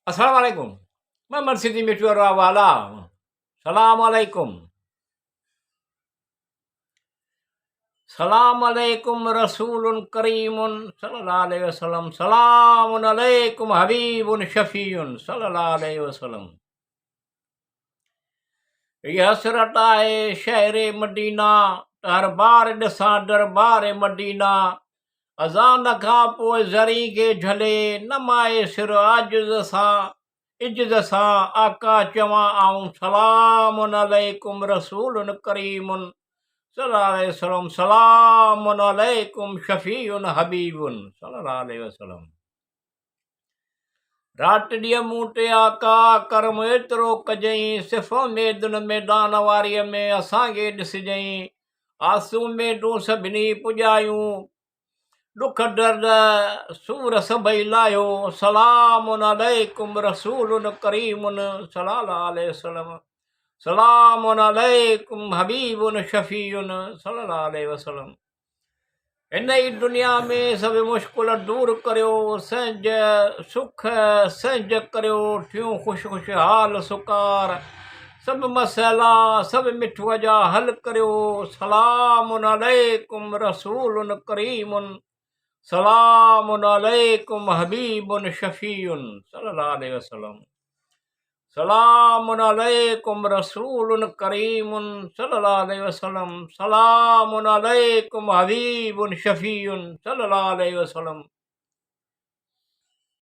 Assalamualaikum. Mamar Sidi Metuara Wala. Assalamualaikum. Assalamualaikum Rasulun Karimun Sallallahu Alaihi Wasallam. Salamun alaikum Habibun Syafiun Sallallahu Alaihi Wasallam. Yasratae Shahre Madina Darbar Dasa Darbar Madina अज़ान खां पोइ ज़री खे झले नमाए सिर आजिज़ सां इज़्ज़त सां आका चवां आऊं सलामुन अलैकुम रसूलुन करीमुन सल्लल्लाहु अलैहि वसल्लम सलामुन अलैकुम शफ़ीउन हबीबुन सल्लल्लाहु अलैहि वसल्लम। रात ॾींहुं मूं ते आका करम एतिरो कजईं सिफ़ में दुन मैदान वारीअ में असांखे ॾिसिजईं आसूं में तूं सभिनी पुॼायूं दुख दर्द सूर सभई लायो सलामुन अलैकुम रसूलुन करीमुन सल्लल्लाहु अलैहि वसल्लम सलामुन अलैकुम हबीबुन शफ़ीउन सल्लल्लाहु अलैहि वसल्लम। हिन ई दुनिया में सभु मुश्किल दूर करियो संज सुख संज करियो थियूं ख़ुशहाल सुकार सभु मसइला सभु मिठूअ जा हल करियो सलामुन अलैकुम रसूलुन करीमुन सलामुन अलैकुम हबीबुन शफ़ीउन सल्लल्लाहु अलैहि वसल्लम सलामुन अलैकुम रसूलुन करीमुन सल्लल्लाहु अलैहि वसल्लम सलामुन अलैकुम हबीबुन शफ़ीउन सल्लल्लाहु अलैहि वसल्लम।